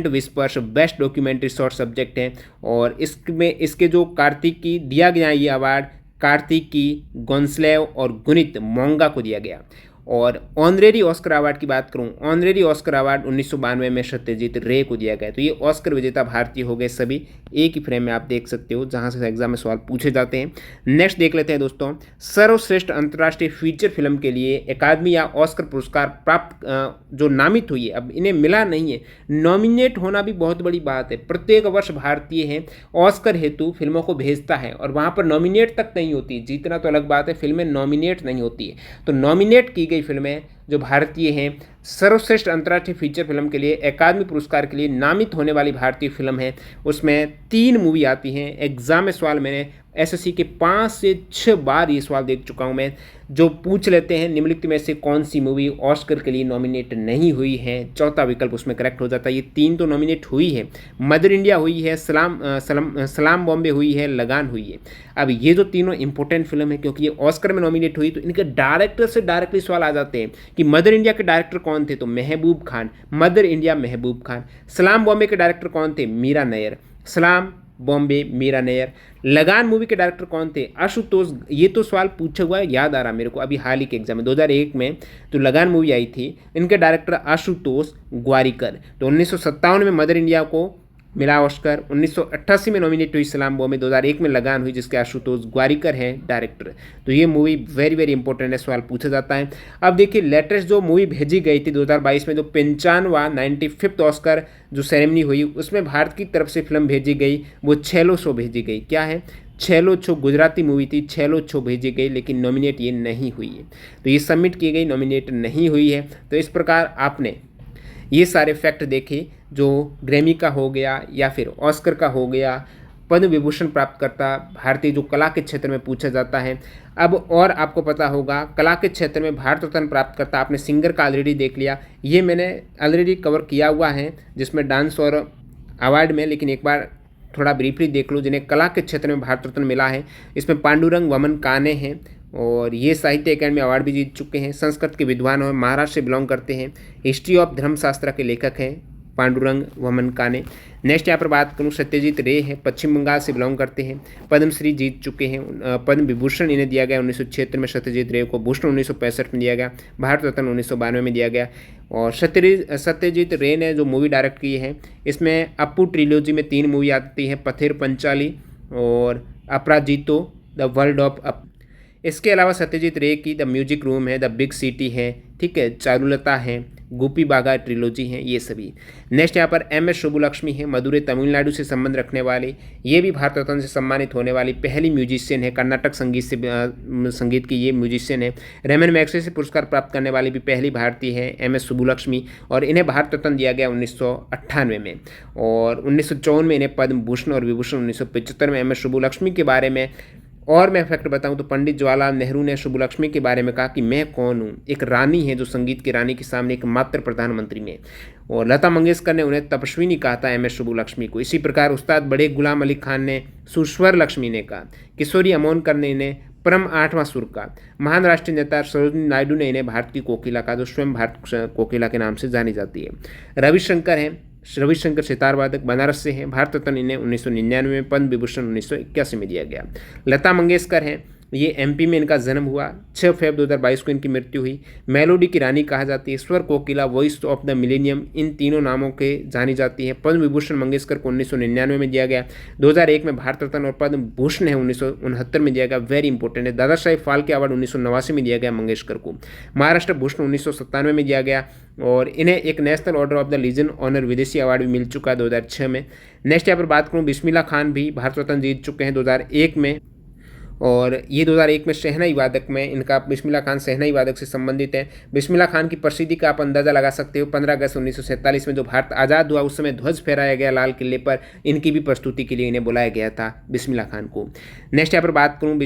A: whispers best documentary short subject है। और इसमें इसके जो कार्तिकी दिया गया ये अवार्ड कार्तिकी, गोंसलेव और गुनित मोंगा को दिया गया। और ऑनरेरी ऑस्कर अवार्ड की बात करूं, ऑनरेरी ऑस्कर अवार्ड 1992 में सत्यजीत रे को दिया गया। तो ये ऑस्कर विजेता भारतीय हो गए सभी, एक ही फ्रेम में आप देख सकते हो जहां से एग्जाम में सवाल पूछे जाते हैं। नेक्स्ट देख लेते हैं दोस्तों, सर्वश्रेष्ठ अंतर्राष्ट्रीय फीचर फिल्म के लिए अकादमी या ऑस्कर पुरस्कार प्राप्त जो नामित हुई है, अब इन्हें मिला नहीं है, नॉमिनेट होना भी बहुत बड़ी बात है। प्रत्येक वर्ष भारतीय है ऑस्कर हेतु फिल्मों को भेजता है और वहाँ पर नॉमिनेट तक नहीं होती, जीतना तो अलग बात है, फिल्में नॉमिनेट नहीं होती है। तो नॉमिनेट की गई फिल्में जो भारतीय हैं सर्वश्रेष्ठ अंतर्राष्ट्रीय फीचर फिल्म के लिए अकादमी पुरस्कार के लिए नामित होने वाली भारतीय फिल्म है, उसमें 3 मूवी आती हैं। एग्जाम में सवाल मैंने SSC के 5 से 6 बार ये सवाल देख चुका हूँ मैं, जो पूछ लेते हैं निम्नलिखित में से कौन सी मूवी ऑस्कर के लिए नॉमिनेट नहीं हुई है, चौथा विकल्प उसमें करेक्ट हो जाता है। ये 3 तो नॉमिनेट हुई है, मदर इंडिया हुई है, सलाम बॉम्बे हुई है, लगान हुई है। अब ये जो तीनों इंपॉर्टेंट फिल्म है क्योंकि ये ऑस्कर में नॉमिनेट हुई तो इनके डायरेक्टर से डायरेक्टली सवाल आ जाते हैं कि मदर इंडिया के डायरेक्टर कौन थे, तो महबूब खान, मदर इंडिया महबूब खान। सलाम बॉम्बे के डायरेक्टर कौन थे, मीरा नैयर, सलाम बॉम्बे मीरा नैयर। लगान मूवी के डायरेक्टर कौन थे, आशुतोष। ये तो सवाल पूछा हुआ है, याद आ रहा मेरे को अभी हाल ही के एग्जाम में 2001 में तो लगान मूवी आई थी, इनके डायरेक्टर आशुतोष ग्वारिकर। तो 1957 में मदर इंडिया को मिला ऑस्कर। 1988 में नॉमिनेट हुई सलाम बॉम्बे। 2001 में लगान हुई जिसके आशुतोष ग्वारिकर हैं डायरेक्टर। तो ये मूवी वेरी वेरी इंपॉर्टेंट है, सवाल पूछा जाता है। अब देखिए लेटेस्ट जो मूवी भेजी गई थी 2022 में, जो 95वां 95th ऑस्कर जो सेरेमनी हुई, उसमें भारत की तरफ से फिल्म भेजी गई, वो छेलो छो भेजी गई। क्या है? छेलो छो गुजराती मूवी थी, छेलो छो भेजी गई, लेकिन नॉमिनेट ये नहीं हुई है। तो ये सबमिट की गई, नॉमिनेट नहीं हुई है। तो इस प्रकार आपने ये सारे फैक्ट देखे, जो ग्रैमी का हो गया या फिर ऑस्कर का हो गया, पद्म विभूषण प्राप्त करता भारतीय जो कला के क्षेत्र में पूछा जाता है। अब और आपको पता होगा कला के क्षेत्र में भारत रत्न प्राप्त करता, आपने सिंगर का ऑलरेडी देख लिया, ये मैंने ऑलरेडी कवर किया हुआ है जिसमें डांस और अवार्ड में, लेकिन एक बार थोड़ा ब्रीफली देख लो जिन्हें कला के क्षेत्र में भारत रत्न मिला है। इसमें पांडुरंग वमन काने हैं और ये साहित्य अकादमी अवार्ड भी जीत चुके हैं। संस्कृत के विद्वान और महाराष्ट्र से बिलोंग करते हैं। हिस्ट्री ऑफ धर्मशास्त्र के लेखक हैं पांडुरंग वमन काने। नेक्स्ट यहाँ पर बात करूँ, सत्यजीत रे है, पश्चिम बंगाल से बिलोंग करते हैं, पद्मश्री जीत चुके हैं। पद्म विभूषण इन्हें दिया गया 1976 में, सत्यजीत रे को भूषण 1965 में दिया गया, भारत रत्न 1992 में दिया गया। और सत्यजीत रे ने जो मूवी डायरेक्ट की है, इसमें अप्पू ट्रिलोजी में 3 मूवी आती हैं, पथेर पंचाली और Aparajito the world of up. इसके अलावा सत्यजीत रे की द म्यूजिक रूम है, द बिग सिटी है, ठीक है, चारुलता है, गोपी बागा ट्रिलोजी हैं, ये सभी। नेक्स्ट यहाँ पर MS सुब्बुलक्ष्मी है, मदुरै तमिलनाडु से संबंध रखने वाले, ये भी भारत रत्न से सम्मानित होने वाली पहली म्यूजिशियन है, कर्नाटक संगीत की ये म्यूजिशियन है। रेमन मैग्सेसे पुरस्कार प्राप्त करने वाली भी पहली भारतीय है MS सुब्बुलक्ष्मी, और इन्हें भारत रत्न दिया गया 1998 में, और 1954 में इन्हें पद्म भूषण और विभूषण 1975 में। MS सुब्बुलक्ष्मी के बारे में और मैं फैक्ट बताऊं तो पंडित जवाहरलाल नेहरू ने सुब्बुलक्ष्मी के बारे में कहा कि मैं कौन हूं, एक रानी है जो संगीत की रानी के सामने एक मात्र प्रधानमंत्री में। और लता मंगेशकर ने उन्हें तपस्विनी कहा था MS सुब्बुलक्ष्मी को। इसी प्रकार उस्ताद बड़े गुलाम अली खान ने सुस्वर लक्ष्मी ने कहा, किशोरी अमोनकर ने इन्हें परम 8वां सुर का, महान राष्ट्रीय नेता सरोजिनी नायडू ने इन्हें भारत की कोकिला का, जो स्वयं भारत कोकिला के नाम से जानी जाती है। रविशंकर हैं, रविशंकर सितार वादक, बनारस से हैं, भारत रत्न इन्हें 1999 में, पद्म विभूषण 1981 में दिया गया। लता मंगेशकर हैं, ये MP में इनका जन्म हुआ, 6 फरवरी 2022 को इनकी मृत्यु हुई। मेलोडी की रानी कहा जाती है, स्वर कोकिला, वॉइस ऑफ द मिलेनियम, इन तीनों नामों के जानी जाती है। पद्म विभूषण मंगेशकर को 1999 में दिया गया, 2001 में भारत रत्न और पद्म भूषण है 1969 में दिया गया, वेरी इंपॉर्टेंट है। दादा साहेब फाल्के अवार्ड 1989 में दिया गया मंगेशकर को। महाराष्ट्र भूषण 1997 में दिया गया, और इन्हें एक national order of the legion honour विदेशी अवार्ड भी मिल चुका है 2006 में। नेक्स्ट यहाँ पर बात करूँ, बिस्मिल्लाह खान भी भारत रत्न जीत चुके हैं 2001 में, और ये 2001 में शहनाई वादक में इनका, बिस्मिल्लाह खान शहनाई वादक से संबंधित है। बिस्मिल्लाह खान की प्रसिद्धि का आप अंदाज़ा लगा सकते हो, 15 अगस्त 1947 में जो भारत आज़ाद हुआ उस समय ध्वज फहराया गया लाल किले पर, इनकी भी प्रस्तुति के लिए इन्हें बुलाया गया था बिस्मिल्लाह खान को। नेक्स्ट यहाँ पर बात करूँ,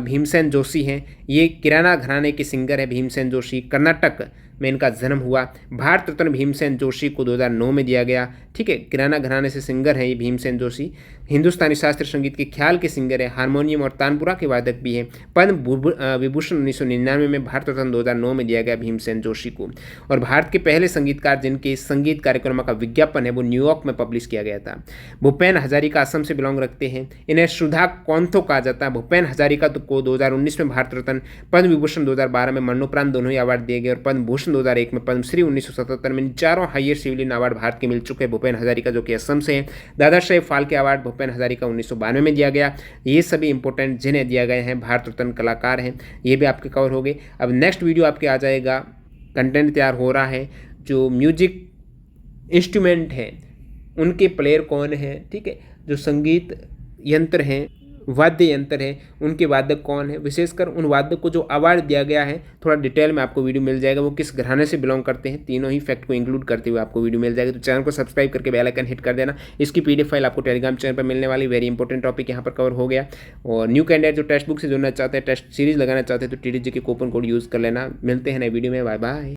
A: भीमसेन जोशी हैं, ये किराना घराने के सिंगर है भीमसेन जोशी, कर्नाटक में इनका जन्म हुआ। भारत रत्न भीमसेन जोशी को 2009 में दिया गया, ठीक है, किराना घराने से सिंगर हैं ये भीमसेन जोशी। हिंदुस्तानी शास्त्रीय संगीत के ख्याल के सिंगर है, हारमोनियम और तानपुरा के वादक भी हैं। पद्म विभूषण 1999 में, भारत रत्न 2009 में दिया गया भीमसेन जोशी को। और भारत के पहले संगीतकार जिनके संगीत कार्यक्रमों का विज्ञापन है वो न्यूयॉर्क में पब्लिश किया गया था। भूपेन हजारिका असम से बिलोंग रखते हैं, इन्हें सुधा कौंथो कहा जाता है। भूपेन हजारिका को 2019 में भारत रत्न, पद्म विभूषण 2012 में, मरणोपरांत दोनों ही अवार्ड दिए गए, और पद्म भूषण 2001 में, पद्मश्री 1977 में, चारों हाईएस्ट सिविलियन अवार्ड भारत के मिल चुके हैं भूपेन हजारिका जो कि असम से हैं। दादा साहेब फाल्के अवार्ड भूपेन हजारिका 1992 में दिया गया। ये सभी इंपॉर्टेंट जिन्हें दिया गए हैं भारत रत्न कलाकार हैं, ये भी आपके कवर हो गए। अब नेक्स्ट वीडियो आपके आ जाएगा, कंटेंट तैयार हो रहा है, जो म्यूजिक इंस्ट्रूमेंट हैं उनके प्लेयर कौन है, ठीक है, जो संगीत यंत्र हैं, वाद्य यंत्र है, उनके वादक कौन है, विशेषकर उन वादक को जो अवार्ड दिया गया है, थोड़ा डिटेल में आपको वीडियो मिल जाएगा, वो किस घराने से बिलोंग करते हैं, तीनों ही फैक्ट को इंक्लूड करते हुए आपको वीडियो मिल जाएगा। तो चैनल को सब्सक्राइब करके बेल आइकन हिट कर देना। इसकी PDF फाइल आपको टेलीग्राम चैनल पर मिलने वाली, वेरी इंपॉर्टेंट टॉपिक यहाँ पर कवर हो गया। और न्यू कैंडिडेट जो टेक्स्ट बुक से जुड़ना चाहते हैं, टेस्ट सीरीज लगाना चाहते हैं, तो TDG के कूपन कोड यूज़ कर लेना। मिलते हैं नए वीडियो में, बाय बाय।